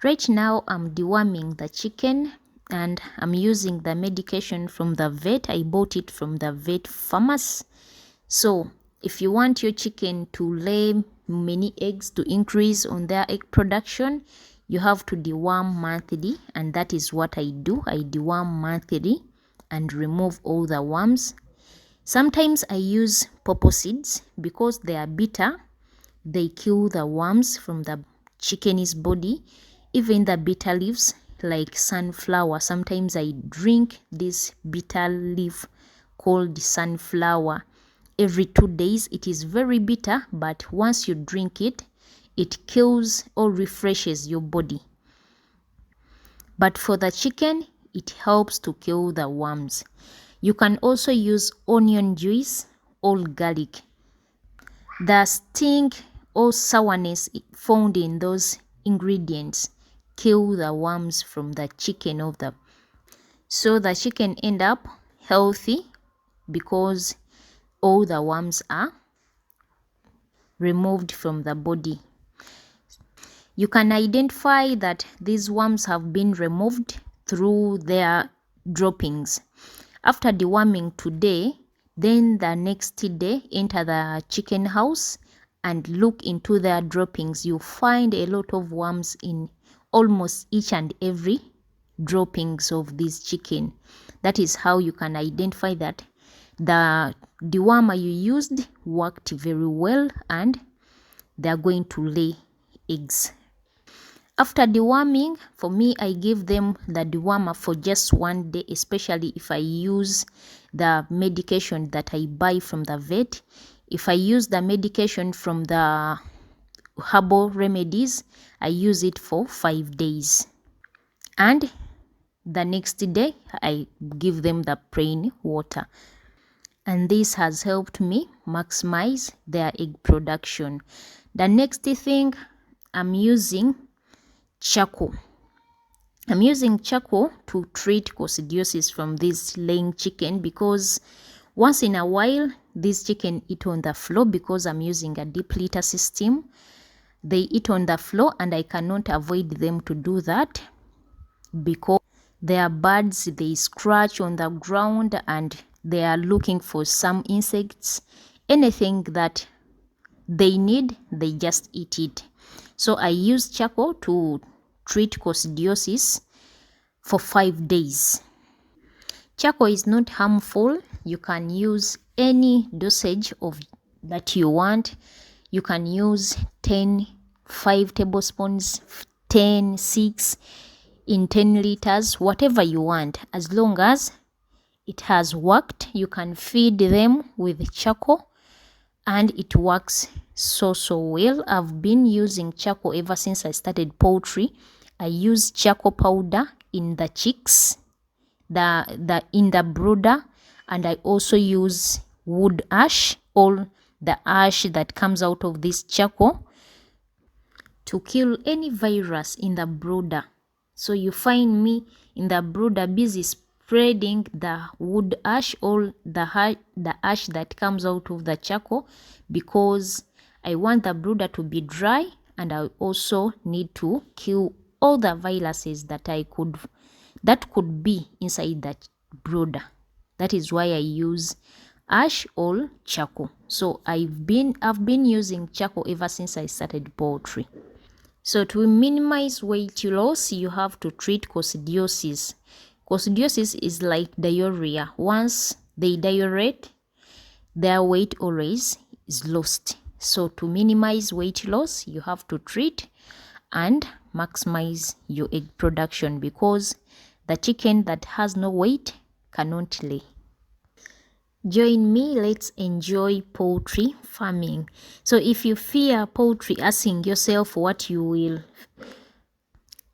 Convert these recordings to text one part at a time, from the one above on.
Right now I'm deworming the chicken and I'm using the medication from the vet. I bought it from the vet farmers. So if you want your chicken to lay many eggs, to increase on their egg production, you have to deworm monthly, and that is what I do. I deworm monthly and remove all the worms. Sometimes I use pawpaw seeds because they are bitter. They kill the worms from the chicken's body. Even the bitter leaves like sunflower, sometimes I drink this bitter leaf called sunflower every 2 days. It is very bitter, but once you drink it, it kills or refreshes your body. But for the chicken, it helps to kill the worms. You can also use onion juice or garlic. The stink or sourness found in those ingredients kill the worms from the chicken so the chicken end up healthy because all the worms are removed from the body. You can identify that these worms have been removed through their droppings. After deworming today, then the next day enter the chicken house and look into their droppings. You find a lot of worms in almost each and every droppings of this chicken. That is how you can identify that the dewormer you used worked very well and they are going to lay eggs. After deworming, for me, I give them the dewormer for just 1 day, especially if I use the medication that I buy from the vet. If I use the medication from the herbal remedies, I use it for 5 days. And the next day, I give them the plain water. And this has helped me maximize their egg production. The next thing, I'm using charcoal. I'm using charcoal to treat coccidiosis from this laying chicken because once in a while these chicken eat on the floor because I'm using a deep litter system. They eat on the floor and I cannot avoid them to do that because they are birds. They scratch on the ground and they are looking for some insects. Anything that they need, they just eat it. So I use charcoal to treat coccidiosis for 5 days. Charcoal is not harmful. You can use any dosage of that you want. You can use 5 tablespoons, 10, 6 in 10 liters, whatever you want. As long as it has worked, you can feed them with charcoal and it works so well. I've been using charcoal ever since I started poultry. I use charcoal powder in the chicks, in the brooder, and I also use wood ash or the ash that comes out of this charcoal to kill any virus in the brooder. So you find me in the brooder busy spreading the wood ash or the ash that comes out of the charcoal because I want the brooder to be dry and I also need to kill all the viruses that could be inside that brooder. That is why I use ash or charcoal. So I've been using charcoal ever since I started poultry. So to minimize weight loss, you have to treat coccidiosis. Coccidiosis is like diarrhea. Once they diurete, their weight always is lost. So to minimize weight loss, you have to treat and maximize your egg production because the chicken that has no weight cannot lay. Join me, let's enjoy poultry farming. So if you fear poultry, asking yourself what you will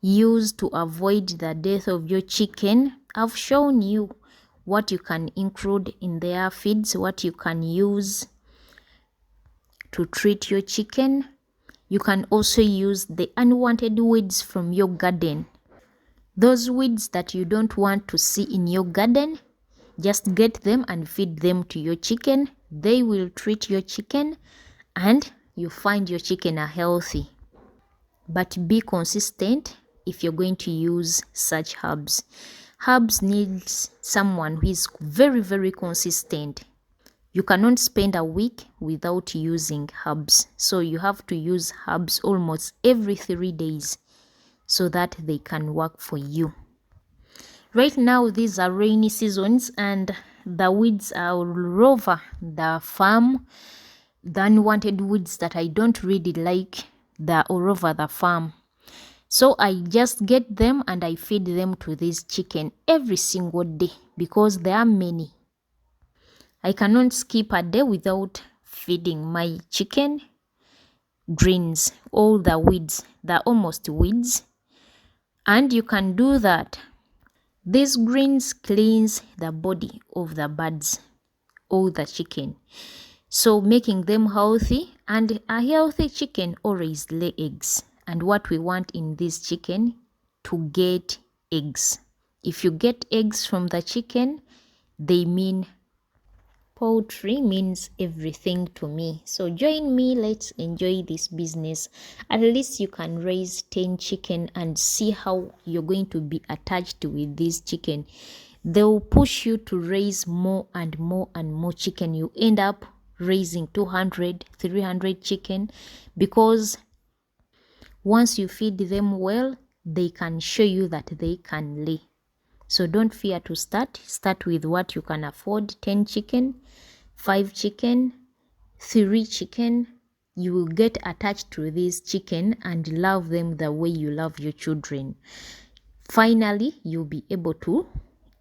use to avoid the death of your chicken, I've shown you what you can include in their feeds, what you can use to treat your chicken. You can also use the unwanted weeds from your garden. Those weeds that you don't want to see in your garden, just get them and feed them to your chicken. They will treat your chicken and you find your chicken are healthy. But be consistent if you're going to use such herbs. Herbs needs someone who is very, very consistent. You cannot spend a week without using herbs. So you have to use herbs almost every 3 days so that they can work for you. Right now, these are rainy seasons and the weeds are all over the farm. The unwanted weeds that I don't really like, they're all over the farm. So I just get them and I feed them to this chicken every single day because there are many. I cannot skip a day without feeding my chicken greens, all the weeds. They're almost weeds. And you can do that. These greens cleanse the body of the birds, all the chicken. So making them healthy, and a healthy chicken always lay eggs. And what we want in this chicken, to get eggs. If you get eggs from the chicken, they mean poultry means everything to me. So join me, let's enjoy this business. At least you can raise 10 chicken and see how you're going to be attached with this chicken. They'll push you to raise more and more and more chicken. You end up raising 200, 300 chicken because once you feed them well, they can show you that they can lay. So don't fear to start. Start with what you can afford. 10 chicken, 5 chicken, 3 chicken. You will get attached to this chicken and love them the way you love your children. Finally, you'll be able to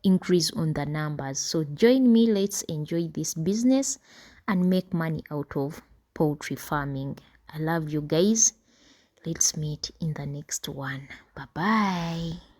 increase on the numbers. So join me. Let's enjoy this business and make money out of poultry farming. I love you guys. Let's meet in the next one. Bye-bye.